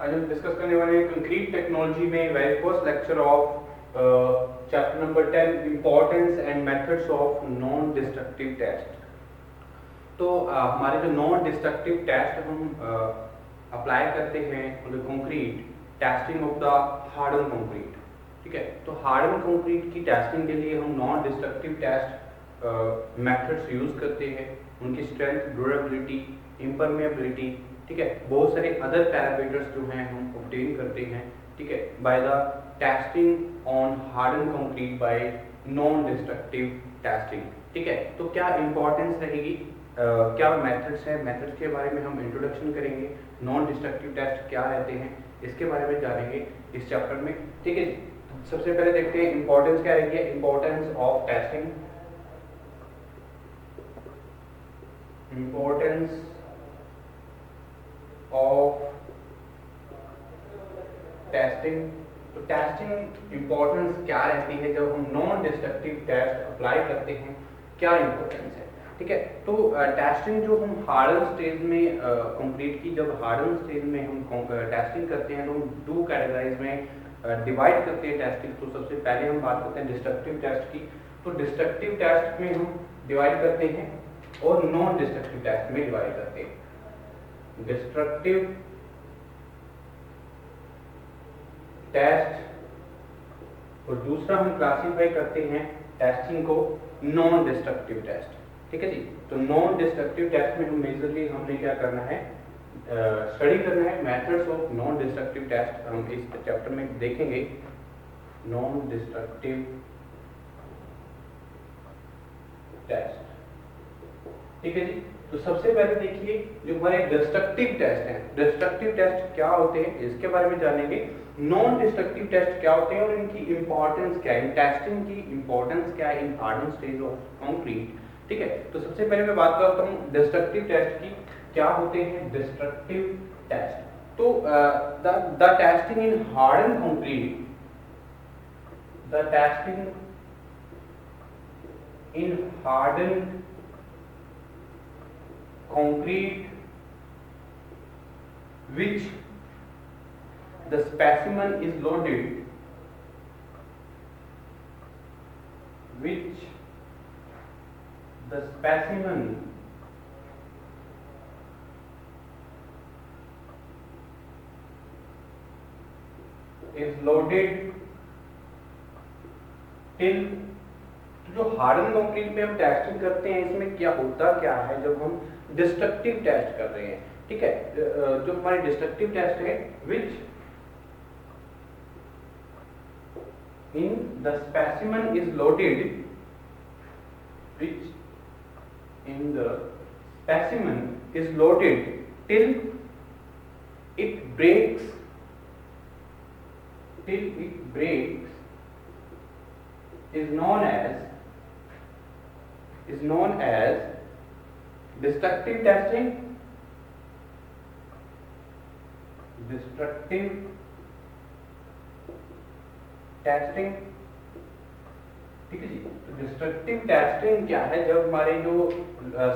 आज हम डिस्कस करने वाले हैं कंक्रीट टेक्नोलॉजी में very first lecture of chapter number 10 importance and methods of non destructive test. तो हमारे जो नॉन डिस्ट्रक्टिव टेस्ट हम अप्लाई करते हैं on the concrete, testing of the harden concrete. ठीक है, तो हार्डन कंक्रीट की टेस्टिंग के लिए हम non destructive test methods use करते हैं। उनकी स्ट्रेंथ, ड्यूरेबिलिटी, इम्परमेबिलिटी, ठीक है, बहुत सारे अदर पैरामीटर्स जो हैं हम ऑब्टेन करते हैं, ठीक है, by the testing on harden concrete bye non destructive testing. ठीक है, तो क्या इंपॉर्टेंस रहेगी, क्या मेथड्स हैं, मेथड्स के बारे में हम इंट्रोडक्शन करेंगे, नॉन डिस्ट्रक्टिव टेस्ट क्या रहते हैं इसके बारे में जानेंगे इस चैप्टर में। ठीक है, सबसे पहले देखते हैं इंपॉर्टेंस क्या रहेगी, importance of testing. Importance of testing. तो टेस्टिंग इंपॉर्टेंस क्या रहती है जब हम नॉन डिस्ट्रक्टिव टेस्ट अप्लाई करते हैं, क्या इंपॉर्टेंस है। ठीक है, तो टेस्टिंग जो हम हार्डन स्टेज में कंक्रीट की जब हार्डन स्टेज में हम टेस्टिंग करते हैं तो हम दो कैटेगराइज में डिवाइड करते हैं टेस्टिंग। तो सबसे पहले हम बात करते हैं डिस्ट्रक्टिव टेस्ट की। तो डिस्ट्रक्टिव टेस्ट में हम डिवाइड करते हैं और नॉन डिस्ट्रक्टिव टेस्ट में डिवाइड करते हैं। डिस्ट्रक्टिव टेस्ट और दूसरा हम क्लासिफाई करते हैं टेस्टिंग को नॉन डिस्ट्रक्टिव टेस्ट। ठीक है जी, तो नॉन डिस्ट्रक्टिव टेस्ट में हम मेजरली हमने क्या करना है, स्टडी करना है methods of non destructive test. हम इस चैप्टर में देखेंगे नॉन डिस्ट्रक्टिव टेस्ट। ठीक है जी, तो सबसे पहले देखिए जो हमारे डिस्ट्रक्टिव टेस्ट हैं, डिस्ट्रक्टिव टेस्ट क्या होते हैं इसके बारे में जानेंगे। नॉन डिस्ट्रक्टिव टेस्ट क्या होते हैं और इनकी इंपॉर्टेंस क्या है, इन टेस्टिंग की इंपॉर्टेंस क्या है in harden stage of concrete. ठीक है, तो सबसे पहले मैं बात करता हूँ डिस्ट्रक्टिव टेस्ट की, क्या होते हैं डिस्ट्रक्टिव टेस्ट। तो the testing in harden concrete, the testing in harden concrete which the specimen is loaded, which the specimen is loaded till। जो हार्डन कंक्रीट पे हम टेस्टिंग करते हैं इसमें क्या होता क्या है जब हम डिस्ट्रक्टिव टेस्ट कर रहे हैं। ठीक है, जो हमारे डिस्ट्रक्टिव टेस्ट है which in the specimen is loaded, which in the specimen is loaded till it breaks, till it breaks is known as destructive testing, destructive testing। ठीक है जी, तो डिस्ट्रक्टिव टेस्टिंग क्या है, जब हमारे जो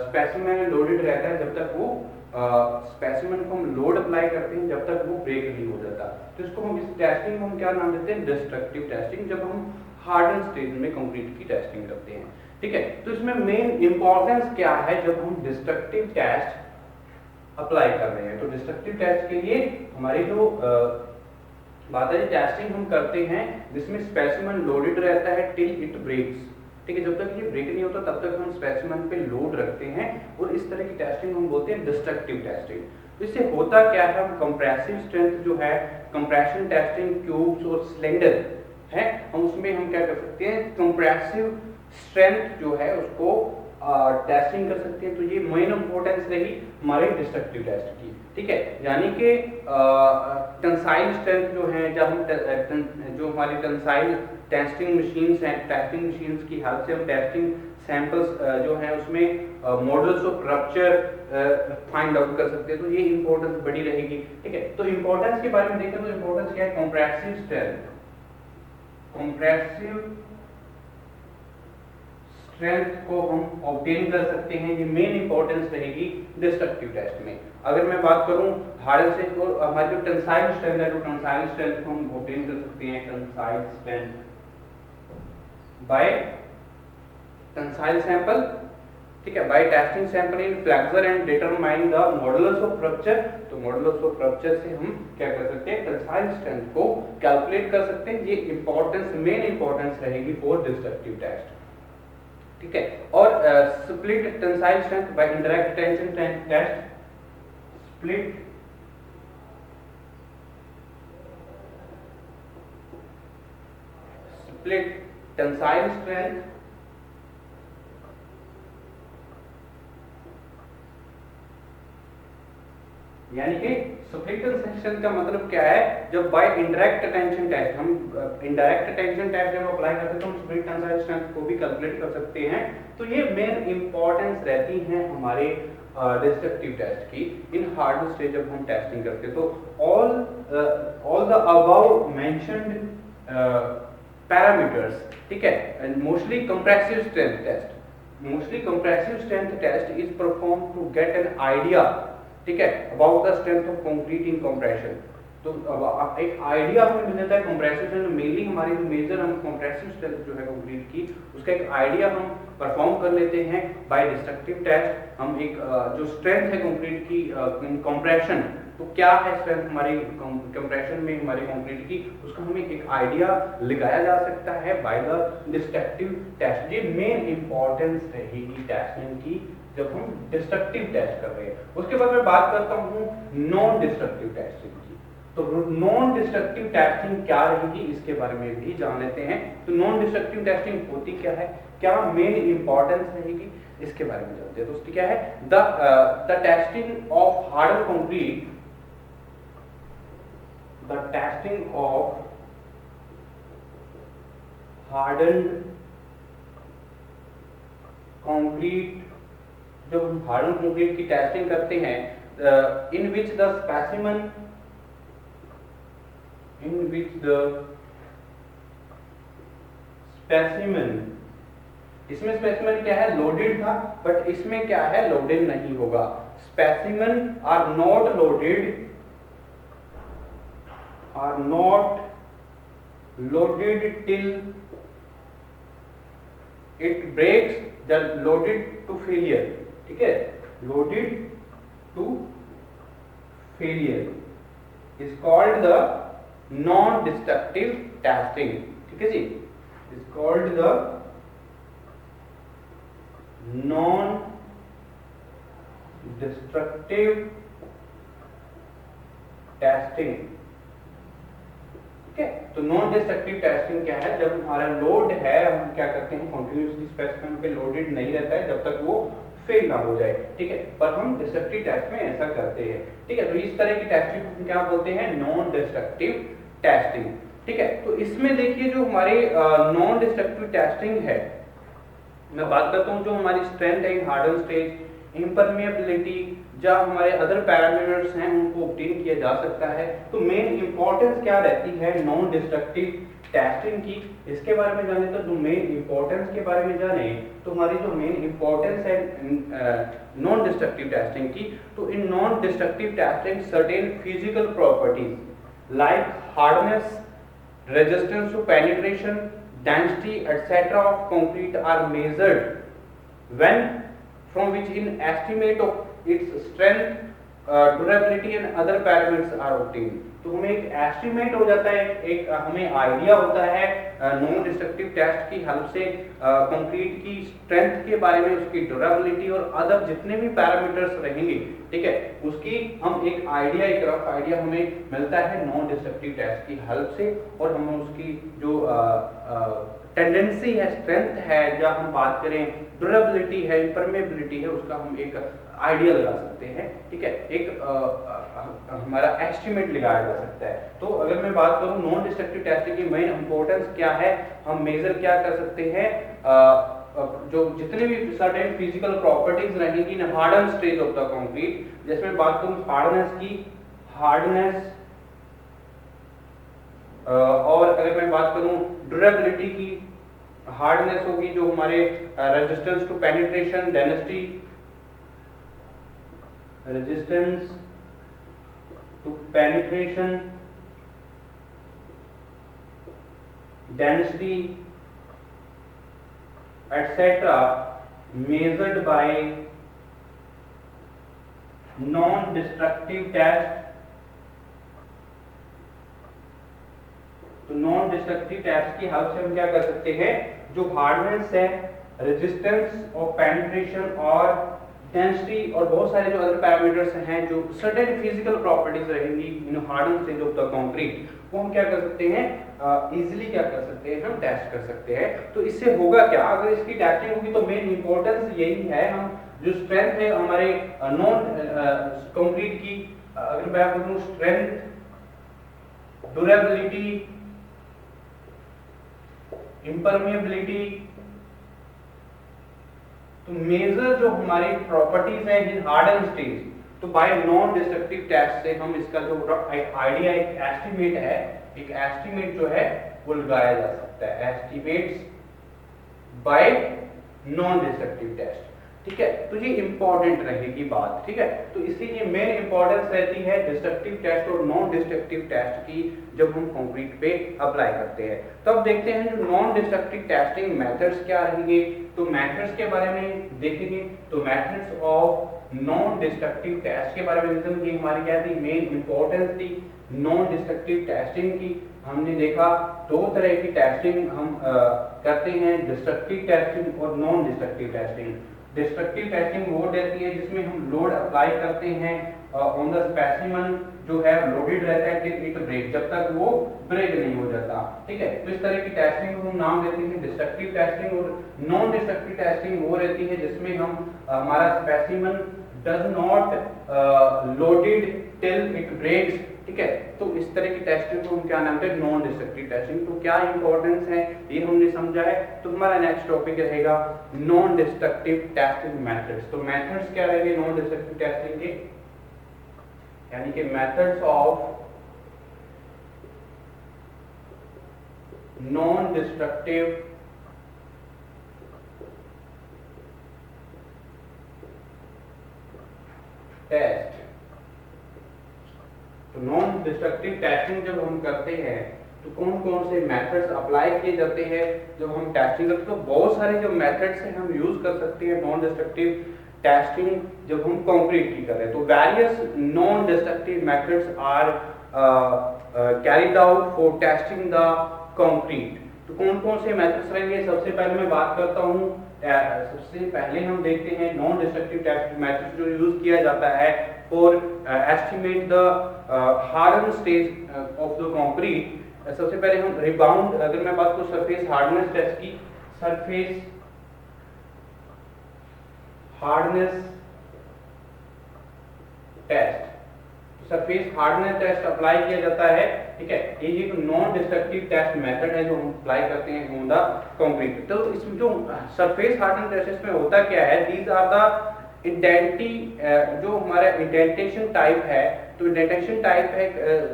स्पेसिमेन लोडेड रहता है, जब तक वो स्पेसिमेन को हम लोड अप्लाई करते हैं जब तक वो ब्रेक नहीं हो जाता, तो इसको हम इस टेस्टिंग को हम क्या नाम देते हैं, डिस्ट्रक्टिव टेस्टिंग, जब हम हार्डन स्टेज में कंक्रीट की टेस्टिंग करते हैं। ठीक है, तो इसमें मेन इंपॉर्टेंस क्या है जब हम डिस्ट्रक्टिव टेस्ट अप्लाई कर रहे हैं। तो डिस्ट्रक्टिव टेस्ट के लिए हमारी जो बात है टेस्टिंग हम करते हैं जिसमें स्पेसिमेन लोडेड रहता है टिल इट ब्रेक्स। ठीक है, जब तक ये ब्रेक नहीं होता तब तक हम स्पेसिमेन पे लोड रखते हैं और इस तरह की टेस्टिंग हम बोलते हैं डिस्ट्रक्टिव टेस्टिंग। तो इससे होता क्या है, हम कंप्रेसिव स्ट्रेंथ जो है, कंप्रेशन टेस्टिंग ट्यूब्स और सिलेंडर है, हम उसमें हम क्या कर सकते हैं, कंप्रेसिव स्ट्रेंथ जो है उसको टेस्टिंग कर सकते हैं। तो ये मेन इंपॉर्टेंस रही हमारे डिस्ट्रक्टिव टेस्ट की। ठीक है, यानी कि टेंसाइल स्ट्रेंथ जो है, जब हम जो हमारी टेंसाइल टेस्टिंग मशीन्स हैं, टेस्टिंग मशीन्स की हेल्प से हम टेस्टिंग सैंपल्स जो हैं उसमें models of rupture find out कर सकते हैं। तो ये इंपॉर्टेंस बड़ी रहेगी। ठीक है, तो इंपॉर्टेंस के बारे में देखें तो इंपॉर्टेंस क्या है, कंप्रेसिव स्ट्रेंथ स्ट्रेंथ को हम ऑब्टेन कर सकते हैं, ये मेन इंपॉर्टेंस रहेगी डिस्ट्रक्टिव टेस्ट में। अगर मैं बात करूं हार्डन स्ट्रेंथ और हमारी जो टेंसाइल स्ट्रेंथ है, तो टेंसाइल स्ट्रेंथ को हम ऑब्टेन कर सकते हैं tensile strength by tensile sample, ठीक है, by testing sample in flexure and determine the modulus of rupture. तो मॉडुलस ऑफ रप्चर से हम क्या कर सकते हैं, टेंसाइल स्ट्रेंथ को कैलकुलेट कर सकते हैं। ये इंपॉर्टेंस, मेन इंपॉर्टेंस रहेगी फॉर डिस्ट्रक्टिव टेस्ट, ठीक है। और split tensile strength by indirect tension test, split tensile strength यानी कि स्प्लिट टेंशन का मतलब क्या है, जब बाय इंडायरेक्ट टेंशन टेस्ट, हम इंडायरेक्ट टेंशन टेस्ट जब अप्लाई करते हैं तो हम स्प्लिट टेंसाइल स्ट्रेंथ को भी कैलकुलेट कर सकते हैं। तो ये मेन इंपॉर्टेंस रहती है हमारे डिस्ट्रक्टिव टेस्ट की इन हार्ड स्टेज जब हम टेस्टिंग करते हैं। तो all the above mentioned parameters, ठीक है, mostly compressive strength test, mostly compressive strength test is perform to get an idea, ठीक है, about the strength of concrete in compression. तो अब एक आइडिया हमें मिल जाता है कंप्रेसिव स्ट्रेंथ, मेनली हमारी जो मेजर हम कंप्रेसिव स्ट्रेंथ जो है कंक्रीट की, उसका एक आइडिया हम परफॉर्म कर लेते हैं बाय डिस्ट्रक्टिव टेस्ट। हम एक जो स्ट्रेंथ है कंक्रीट की कंप्रेशन, तो क्या है स्ट्रेंथ हमारी कंप्रेशन में हमारे कंक्रीट की, उसका हमें एक आइडिया लगाया जा सकता है बाय द डिस्ट्रक्टिव टेस्ट। ये मेन इंपॉर्टेंस रहेगी टेस्टिंग की जब हम डिस्ट्रक्टिव टेस्ट कर रहे हैं। उसके बाद मैं बात करता हूँ नॉन डिस्ट्रक्टिव टेस्टिंग की। तो नॉन डिस्ट्रक्टिव टेस्टिंग क्या रहेगी, इसके बारे में भी जान लेते हैं। तो नॉन डिस्ट्रक्टिव टेस्टिंग होती क्या है, क्या मेन इंपॉर्टेंस रहेगी, इसके बारे में जानते हैं। दोस्तों क्या है, the testing of harden concrete, the testing of harden concrete, जब हम हार्डन कंक्रीट की टेस्टिंग करते हैं, in which the specimen, in which the specimen, इसमें स्पेसिमेन क्या है, लोडेड था, बट इसमें क्या है, लोडेड नहीं होगा। Specimen are not loaded, are not loaded till it breaks the loaded to failure, ठीक है, loaded to failure is called the non destructive testing, ठीक है जी, is called the non destructive testing, ठीक है। तो नॉन डिस्ट्रक्टिव टेस्टिंग क्या है, जब हमारा लोड है, हम क्या करते हैं, कंटिन्यूअसली स्पेसिमेन पे लोडेड नहीं रहता है जब तक वो फेल ना हो जाए, ठीक है, पर हम डिस्ट्रक्टिव टेस्ट में ऐसा करते हैं, ठीक है। तो इस तरह की टेस्टिंग को क्या बोलते हैं, नॉन डिस्ट्रक्टिव टेस्टिंग, ठीक है। तो इसमें देखिए जो हमारी नॉन डिस्ट्रक्टिव टेस्टिंग है, मैं बात करता हूँ जो हमारी स्ट्रेंथ है इन हार्डन स्टेज, इम्परमेबिलिटी, जहाँ हमारे अदर पैरामीटर्स हैं उनको ऑब्टेन किया जा सकता है। तो मेन इंपॉर्टेंस क्या रहती है नॉन डिस्ट्रक्टिव टेस्टिंग की, इसके बारे में जाने तो मेन इंपॉर्टेंस के बारे में जाने तो हमारी जो मेन इंपॉर्टेंस है नॉन डिस्ट्रक्टिव टेस्टिंग की, तो in non destructive testing certain physical properties like hardness, resistance to penetration, density etcetera of concrete are measured when from which in estimate of its strength, durability and other parameters are obtained। तो हमें एक estimate हो जाता है, एक हमें idea होता है नॉन डिस्ट्रक्टिव टेस्ट की हेल्प से कंक्रीट की स्ट्रेंथ के बारे में, उसकी ड्यूरेबिलिटी और अदर जितने भी पैरामीटर्स रहेंगे, ठीक है, उसकी हम एक आइडिया, एक रफ आइडिया हमें मिलता है नॉन डिस्ट्रक्टिव टेस्ट की हेल्प से। और हमें उसकी जो टेंडेंसी है, स्ट्रेंथ है, जब हम बात करें ड्यूरेबिलिटी है, इम्परमेबिलिटी है, उसका हम एक आइडिया लगा सकते हैं, ठीक है, एक हमारा एस्टिमेट लगाया जा सकता है। तो अगर मैं बात करूं नॉन डिस्ट्रक्टिव टेस्टिंग की मेन इंपॉर्टेंस क्या है, हम मेजर क्या कर सकते हैं, जो जितने भी सर्टेन फिजिकल प्रॉपर्टीज रहेंगी in harden stage of the concrete, जैसे मैं बात करूं हार्डनेस की, हार्डनेस, और अगर मैं बात करूं ड्यूरेबिलिटी की, हार्डनेस होगी, जो हमारे resistance to penetration, density, resistance to penetration, density etc. measured by non-destructive test। तो नॉन डिस्ट्रक्टिव टेस्ट की हेल्प से हम क्या कर सकते हैं, जो हार्डनेस है, रेजिस्टेंस ऑफ पेनिट्रेशन और डेंसिटी और बहुत सारे जो अदर पैरामीटर्स हैं, जो सर्टेन फिजिकल प्रॉपर्टीज रहेंगी in harden stage of the concrete, वो हम क्या कर सकते हैं, इजीली क्या कर सकते हैं, हम टेस्ट कर सकते हैं। तो इससे होगा क्या, अगर इसकी टेस्टिंग होगी तो मेन इंपॉर्टेंस यही है, हम जो स्ट्रेंथ है हमारे नॉन कंक्रीट की, अगर मैं बोलूं स्ट्रेंथ, ड्यूरेबिलिटी, इम्परमेबिलिटी, तो मेजर जो हमारी प्रॉपर्टीज हैं इन हार्डन स्टेज, तो बाय नॉन डिस्ट्रक्टिव टेस्ट से हम इसका जो आइडिया, एक एस्टिमेट है, एक एस्टिमेट जो है वो लगाया जा सकता है, estimates by non destructive test. ठीक है, तो ये इंपॉर्टेंट रहेगी बात। ठीक है, तो इसलिए मेन इंपॉर्टेंस रहती है डिस्ट्रक्टिव टेस्ट और नॉन डिस्ट्रक्टिव टेस्ट की जब हम कंक्रीट पे अप्लाई करते हैं। तो अब देखते हैं जो नॉन डिस्ट्रक्टिव टेस्टिंग मेथड्स क्या रहेंगे, तो मेथड्स के बारे में देखेंगे। तो methods of non destructive test के बारे में की हमारी क्या थी, मेन इंपॉर्टेंस थी नॉन डिस्ट्रक्टिव टेस्टिंग की। हमने देखा दो तरह की टेस्टिंग हम करते हैं, डिस्ट्रक्टिव टेस्टिंग और non destructive testing. Destructive testing वो रहती है जिसमें हम लोड अप्लाई करते हैं ऑन द स्पेसिमेन, जो है लोडेड रहता है टिल इट ब्रेक, जब तक वो ब्रेक नहीं हो जाता। ठीक है, तो इस तरह की टेस्टिंग को हम नाम देते हैं डिस्ट्रक्टिव टेस्टिंग। और नॉन डिस्ट्रक्टिव टेस्टिंग वो रहती है जिसमें हम हमारा specimen does not loaded till it breaks. ठीक है, तो इस तरह की टेस्टिंग को हम क्या नाम देते हैं, नॉन डिस्ट्रक्टिव टेस्टिंग। तो क्या इंपॉर्टेंस है ये हमने समझा है। तो हमारा नेक्स्ट टॉपिक रहेगा नॉन डिस्ट्रक्टिव टेस्टिंग मेथड्स। तो मेथड्स क्या रहेंगे नॉन डिस्ट्रक्टिव टेस्टिंग के, यानी कि methods of non destructive test. तो नॉन डिस्ट्रक्टिव टेस्टिंग जब हम करते हैं तो कौन कौन से मेथड्स अप्लाई किए जाते हैं जब हम टेस्टिंग करते हैं। तो बहुत सारे जो मेथड्स हैं हम यूज कर सकते हैं नॉन डिस्ट्रक्टिव टेस्टिंग जब हम कंक्रीट की करें। तो various non destructive methods are carried out for testing the concrete. तो कौन कौन से मेथड्स रहेंगे, सबसे पहले मैं बात करता हूँ, सबसे पहले हम देखते हैं नॉन डिस्ट्रक्टिव टेस्ट मेथड जो यूज किया जाता है for estimate the harden stage of the concrete. सबसे पहले हम रिबाउंड, अगर मैं बात करूं सरफेस हार्डनेस टेस्ट की, surface hardness test, surface hardness test apply किया जाता है। ठीक है, ये एक नॉन डिस्ट्रक्टिव टेस्ट मेथड है जो हम अप्लाई करते हैं ऑन द कंक्रीट। तो इसमें जो सरफेस हार्डनेस टेस्ट में होता क्या है, दीज आर द इंडेंटी, जो हमारा इंडेंटेशन टाइप है। तो इंडेंटेशन टाइप है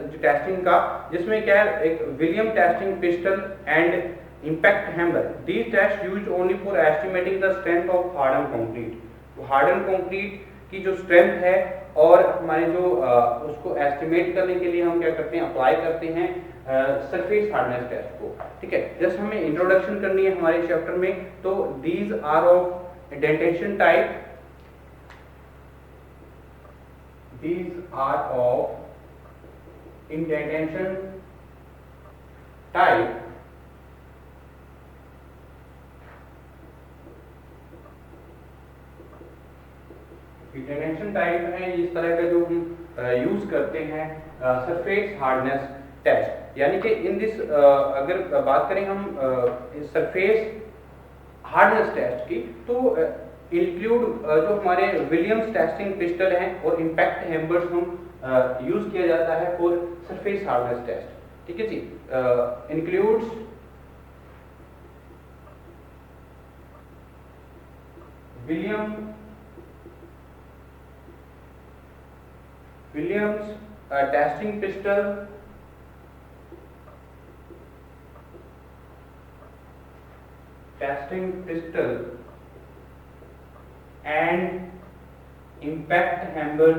जो टेस्टिंग का, जिसमें क्या है, एक William testing pistol and impact hammer. These test used only for estimating the strength of harden concrete. तो हार्डन कंक्रीट की जो स्ट्रेंथ है और हमारे जो उसको एस्टिमेट करने के लिए हम क्या करते हैं, अप्लाई करते हैं सरफेस हार्डनेस टेस्ट को। ठीक है, जस्ट हमें इंट्रोडक्शन करनी है हमारे चैप्टर में। तो these are of indentation type, these are of indentation type। Indentation type है इस तरह का जो हम यूज करते हैं सरफेस हार्डनेस टेस्ट। यानी कि इन दिस अगर बात करें हम सरफेस हार्डनेस टेस्ट की, तो इंक्लूड जो हमारे विलियम्स टेस्टिंग पिस्टल हैं और इम्पैक्ट हैमर्स हम यूज किया जाता है फॉर सरफेस हार्डनेस टेस्ट। ठीक है जी, includes Williams testing pistol testing pistol and impact hammer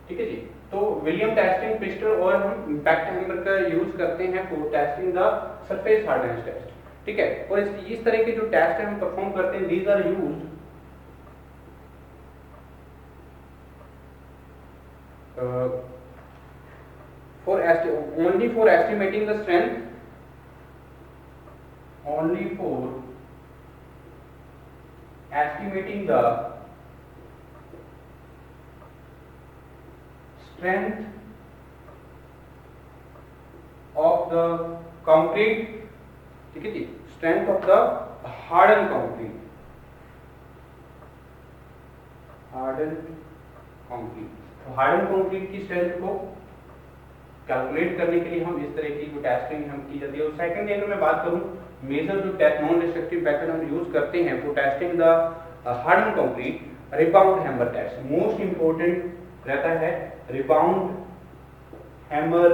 ठीक है जी। तो विलियम टेस्टिंग पिस्टल और हम इम्पैक्ट हैमर का यूज करते हैं for testing the surface hardness test, ठीक है। और इस तरह के जो टेस्ट है हम परफॉर्म करते हैं, these are used only for estimating the strength, only for estimating the strength of the concrete, ठीक है जी, strength of the hardened concrete, hardened concrete। तो हार्डन कंक्रीट की स्ट्रेंथ को कैलकुलेट करने के लिए हम इस तरह की जो टेस्टिंग हम की जाती है। और सेकंड अगर मैं बात करूं, मेजर जो नॉन डिस्ट्रक्टिव मेथड हम यूज करते हैं for testing the harden concrete, rebound hammer test most important रहता है। रिबाउंड हैमर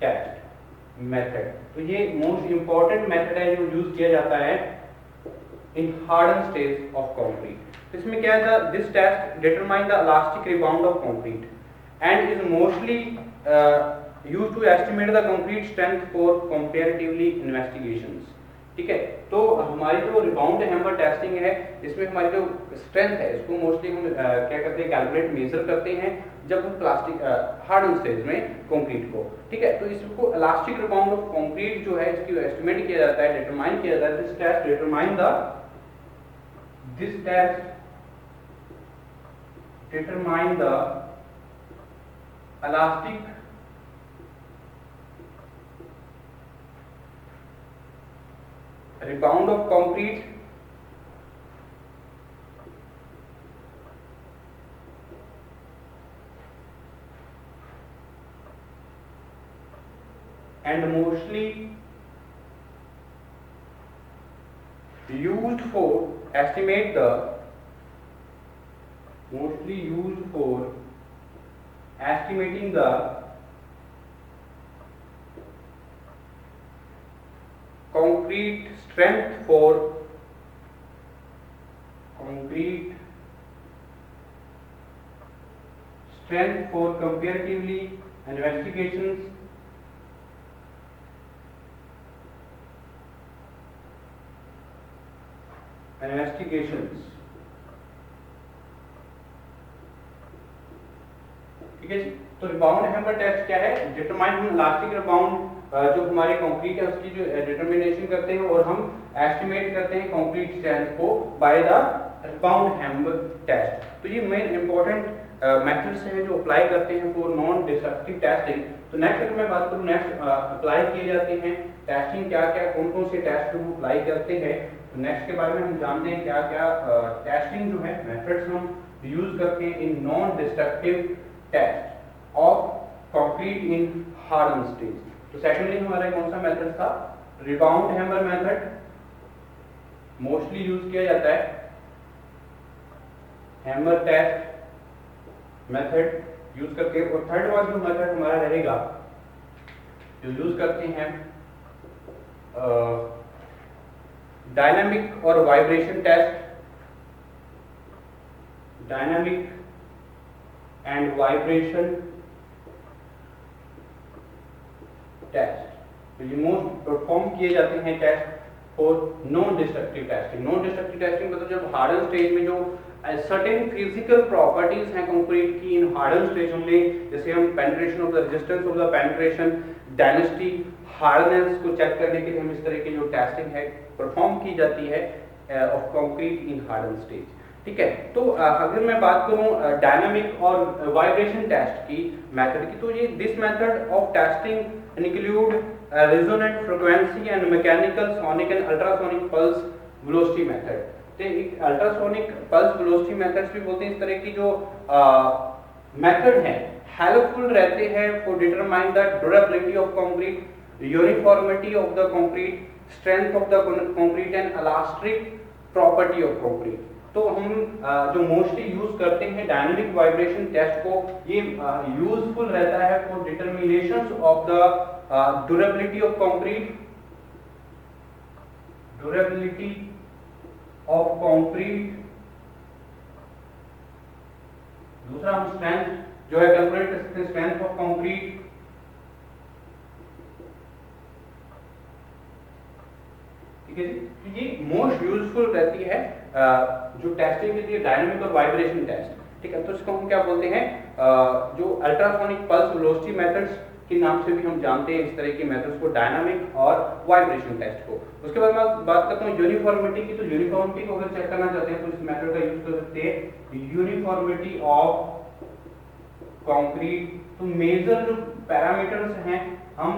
टेस्ट मेथड, तो ये मोस्ट इंपॉर्टेंट मेथड है जो यूज किया जाता है in harden stage of concrete. इसमें क्या है, this test determine the elastic rebound of concrete and is mostly used to estimate the concrete strength for comparatively investigations, ठीक है। तो हमारी जो रिबाउंड हैमर टेस्टिंग है, इसमें हमारी जो स्ट्रेंथ है इसको मोस्टली हम क्या करते हैं, कैलकुलेट मेजर करते हैं जब हम प्लास्टिक हार्डन स्टेज में कंक्रीट को, ठीक है। तो इसको इलास्टिक रिबाउंड ऑफ कंक्रीट जो है इसकी एस्टिमेट किया जाता है, डिटरमाइन किया जाता है। This test determine the elastic rebound of concrete and mostly used for estimate the estimating the concrete strength for comparatively investigations ठीक है जी। तो रिबाउंड हैमर टेस्ट क्या है, डिटरमाइन हम इलास्टिक रिबाउंड जो हमारे कंक्रीट है उसकी जो डिटरमिनेशन करते हैं और हम एस्टिमेट करते हैं कंक्रीट स्ट्रेंथ को by the rebound hammer test. तो ये मेन इंपॉर्टेंट मेथड्स हैं जो अप्लाई करते हैं फॉर नॉन डिस्ट्रक्टिव टेस्टिंग। तो नेक्स्ट अगर मैं बात करूं, नेक्स्ट अप्लाई किए जाते हैं टेस्टिंग क्या क्या, कौन कौन से टेस्ट हम अप्लाई करते हैं, तो नेक्स्ट के बारे में हम जानते हैं क्या क्या टेस्टिंग जो है मेथड्स हम यूज करते हैं in non destructive test of concrete in harden stage. तो सेकंडली हमारा कौन सा मेथड था, rebound hammer method mostly use किया जाता है। हैमर टेस्ट मेथड यूज करके, और थर्ड वन जो मेथड हमारा रहेगा जो यूज करते हैं डायनामिक और vibration test, dynamic and vibration test. तो ये मोस्ट परफॉर्म किए जाते हैं test for non destructive testing. Non destructive testing मतलब जब हार्डन स्टेज में जो सर्टेन फिजिकल प्रॉपर्टीज हैं कंक्रीट की इन हार्डन स्टेज में, जैसे हम penetration of the resistance of the penetration, density, hardness को चेक करने के लिए हम इस तरह की जो टेस्टिंग है परफॉर्म की जाती है of concrete in harden stage, ठीक है। तो अगर मैं बात करूं डायनामिक और वाइब्रेशन टेस्ट की मेथड की, तो ये this method of testing include resonant frequency and mechanical, sonic and ultrasonic pulse velocity method. तो एक अल्ट्रासोनिक पल्स वेलोसिटी मेथड्स भी बोलते हैं। इस तरह की जो मेथड है हेल्पफुल रहते हैं for determine the durability of concrete, uniformity of the concrete, strength of the concrete and elastic property of concrete. तो हम जो मोस्टली यूज करते हैं डायनेमिक वाइब्रेशन टेस्ट को, ये यूजफुल रहता है for determinations of the durability of concrete, durability of concrete. दूसरा हम स्ट्रेंथ जो है कैलकुलेट कर सकते हैं, स्ट्रेंथ ऑफ कंक्रीट। ठीक है जी, ये मोस्ट यूजफुल रहती है जो टेस्टिंग के लिए डायनामिक और वाइब्रेशन टेस्ट। ठीक है, तो इसको हम क्या बोलते हैं, जो अल्ट्रासोनिक पल्स वेलोसिटी मेथड्स के नाम से भी हम जानते हैं इस तरह की मेथड्स को, डायनामिक और वाइब्रेशन टेस्ट को। उसके बाद मैं बात करता हूँ यूनिफॉर्मिटी की। तो यूनिफॉर्मिटी को अगर चेक करना चाहते हैं तो इस मेथड का यूज कर सकते हैं, यूनिफॉर्मिटी ऑफ कंक्रीट। तो मेजर जो पैरामीटर्स हैं हम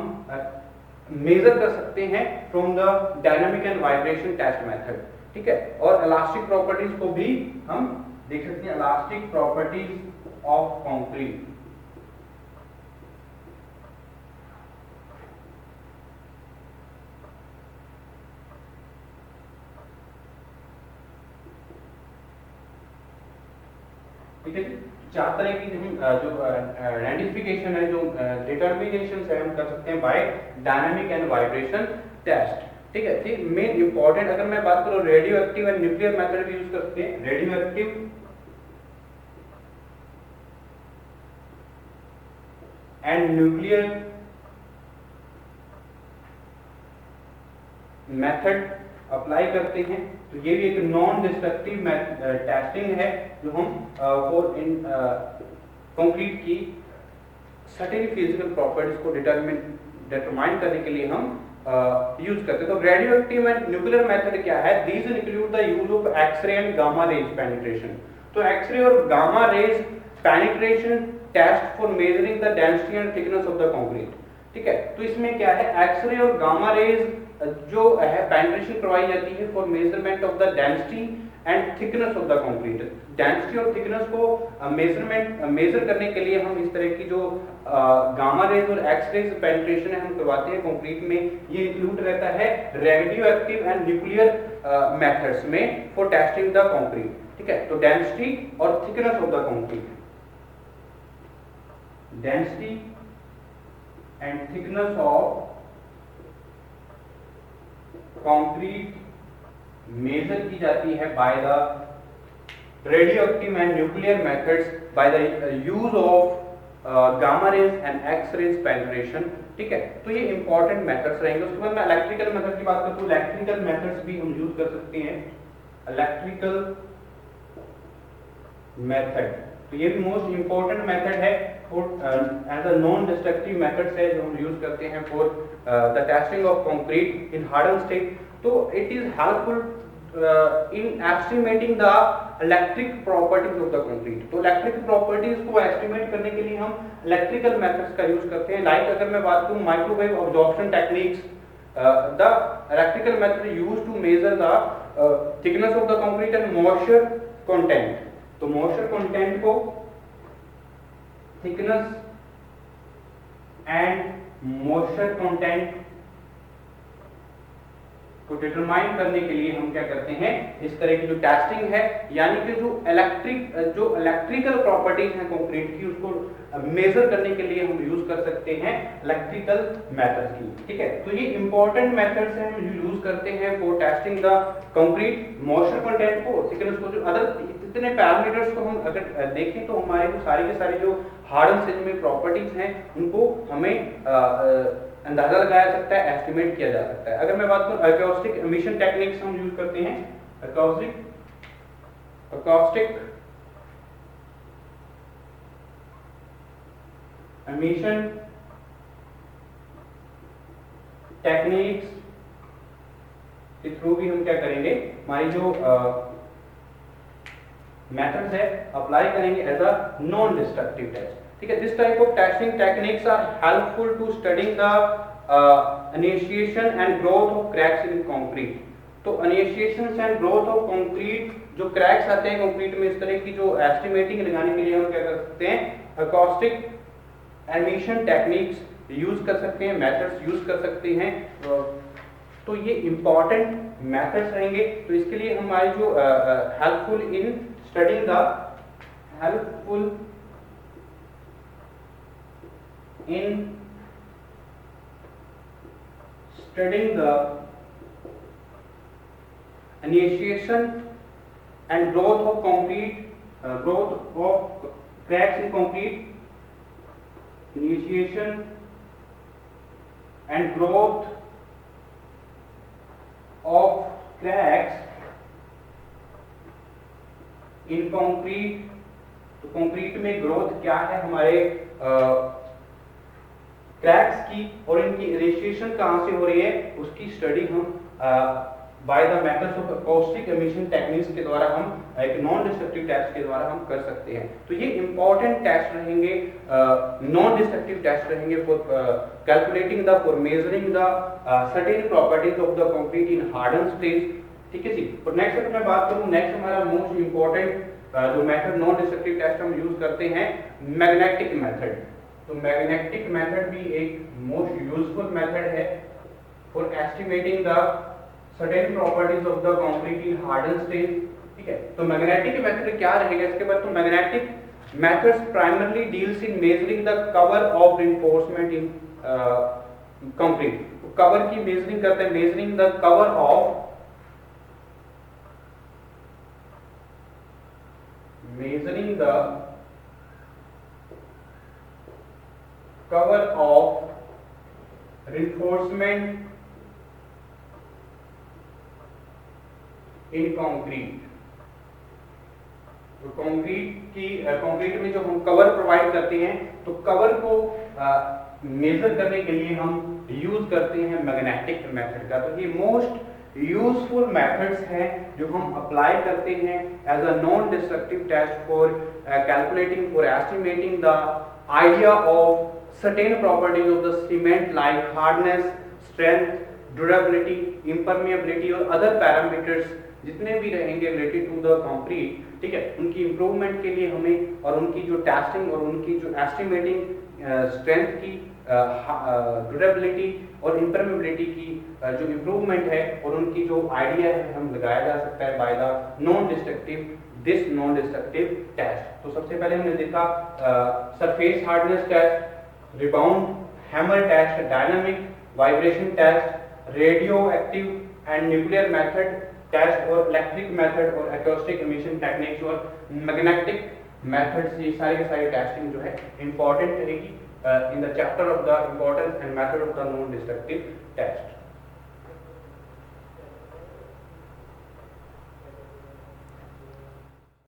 मेजर कर सकते हैं from the dynamic and vibration test method. ठीक है, और इलास्टिक प्रॉपर्टीज को भी हम देख सकते हैं, इलास्टिक प्रॉपर्टीज ऑफ कंक्रीट। ठीक है, चार तरह की जो आइडेंटिफिकेशन है, जो डिटर्मिनेशन है, हम कर सकते हैं by dynamic and vibration test. ठीक है, ठीक, मेन इंपॉर्टेंट अगर मैं बात करूं, radio active and nuclear method भी यूज कर सकते हैं। Radio active and nuclear method apply करते हैं, तो ये भी एक नॉन डिस्ट्रक्टिव टेस्टिंग है जो हम फॉर इन कंक्रीट की सर्टेन फिजिकल प्रॉपर्टीज को डिटरमाइन करने के लिए हम यूज करते हैं। तो radio active and nuclear method क्या है, these include the use of X ray and gamma rays penetration. तो एक्सरे और gamma rays penetration test for measuring the density and thickness of the concrete. ठीक है, तो इसमें क्या है, एक्सरे और गामा रेज जो है पेनिट्रेशन करवाई जाती है for measurement of the density and thickness of the concrete. Density और थिकनेस को मेजर करने के लिए हम इस तरह की जो गामा रेज और एक्स रेज पेनिट्रेशन है हम करवाते हैं कंक्रीट में। ये इंक्लूड रहता है radio active and nuclear methods में फॉर टेस्टिंग द कंक्रीट। ठीक है, तो डेंसिटी और thickness of the concrete, density and thickness of concrete measure की जाती है by the radioactive and nuclear methods by the use of gamma rays and X rays penetration. ठीक है, तो ये इंपॉर्टेंट मेथड्स रहेंगे। उसके बाद मैं इलेक्ट्रिकल मेथड की बात करता हूं, इलेक्ट्रिकल मेथड्स भी हम यूज कर सकते हैं। इलेक्ट्रिकल मेथड, तो ये भी मोस्ट इंपॉर्टेंट मेथड है as a non destructive methods है जो हम यूज करते हैं for the testing of concrete in harden state. तो it is helpful in estimating the electric properties of the concrete. तो इलेक्ट्रिक प्रॉपर्टीज को एस्टिमेट करने के लिए हम इलेक्ट्रिकल मेथड्स का यूज करते हैं। लाइक अगर मैं बात करूं microwave absorption techniques, the electrical method used to measure the thickness of the concrete and moisture content. तो मॉइस्चर कंटेंट को, थिकनेस एंड मॉइस्चर कंटेंट को डिटरमाइन करने के लिए हम क्या करते हैं, इस तरह की जो टेस्टिंग है, यानी कि जो इलेक्ट्रिकल प्रॉपर्टीज हैं कंक्रीट की, उसको मेजर करने के लिए हम यूज कर सकते हैं इलेक्ट्रिकल मेथड्स की। ठीक है, तो ये इंपॉर्टेंट मेथड्स हैं हम यूज करते हैं for testing the concrete, moisture content को, थिकनेस को। जो अदर इतने पैरामीटर्स को हम अगर देखें तो हमारे जो सारे के सारे जो हार्डन स्टेज में प्रॉपर्टीज हैं उनको हमें अंदाजा लगाया सकता है, एस्टिमेट किया जा सकता है। अगर मैं बात करूं एकॉस्टिक एमिशन टेक्निक्स हम यूज करते हैं, एकॉस्टिक एमिशन टेक्निक्स के थ्रू भी हम क्या करेंगे, हमारी जो मेथड्स है अप्लाई करेंगे as a non destructive test. ठीक है, this type of testing techniques are helpful to studying the initiation and growth of cracks in concrete. तो initiation and growth of concrete, जो क्रैक्स आते हैं कंक्रीट में, इस तरह की जो एस्टिमेटिंग लगाने के लिए हम क्या कर सकते हैं, एकॉस्टिक एमिशन टेक्निक्स यूज कर सकते हैं, मेथड्स यूज कर सकते हैं। तो ये इंपॉर्टेंट मेथड्स रहेंगे। तो इसके लिए हमारी जो helpful in studying the helpful in studying the initiation and growth of cracks in concrete, initiation and growth of cracks in concrete। तो कंक्रीट में ग्रोथ क्या है हमारे क्रैक्स की और इनकी इनिशिएशन कहां से हो रही है उसकी स्टडी हम by the methods of acoustic emission techniques के द्वारा हम एक नॉन डिस्ट्रक्टिव टेस्ट के द्वारा हम कर सकते हैं। तो ये इंपॉर्टेंट टेस्ट रहेंगे, नॉन डिस्ट्रक्टिव टेस्ट रहेंगे for calculating the for measuring the certain properties of the concrete in harden stage. ठीक है जी। और नेक्स्ट अगर मैं बात करूं, नेक्स्ट हमारा मोस्ट इंपॉर्टेंट जो मेथड नॉन डिस्ट्रक्टिव टेस्ट हम यूज करते हैं मैग्नेटिक मेथड। तो मैग्नेटिक मेथड भी एक मोस्ट यूजफुल मेथड है for estimating the certain properties of the concrete in harden stage. ठीक है, तो मैग्नेटिक मेथड क्या रहेगा इसके बाद। तो magnetic methods primarily deals in measuring the cover of reinforcement in concrete. Cover की मेजरिंग करते हैं, measuring the cover of reinforcement in concrete। तो कंक्रीट में जो हम कवर प्रोवाइड करते हैं तो कवर को मेजर करने के लिए हम यूज करते हैं मैग्नेटिक मेथड का। तो ये मोस्ट यूजफुल मेथड्स हैं जो हम अप्लाई करते हैं as a non destructive test for calculating for estimating the idea of certain properties of the cement like hardness, strength, durability, impermeability और other parameters जितने भी रहेंगे related to the concrete, ठीक है, उनकी इम्प्रूवमेंट के लिए हमें और उनकी जो टेस्टिंग और उनकी जो एस्टिमेटिंग स्ट्रेंथ की ड्यूरेबिलिटी और इम्परमेबिलिटी की जो इम्प्रूवमेंट है और उनकी जो आइडिया है हम लगाया जा सकता है by the non destructive test. तो सबसे पहले हमने देखा surface hardness test, rebound hammer test, dynamic vibration test, radio active and nuclear method test और इलेक्ट्रिक मेथड और एक्यूस्टिक एमिशन टेक्निक्स और मैग्नेटिक मेथड्स। ये सारी टेस्टिंग जो है इंपॉर्टेंट रहेगी in the chapter of the importance and method of the non destructive test.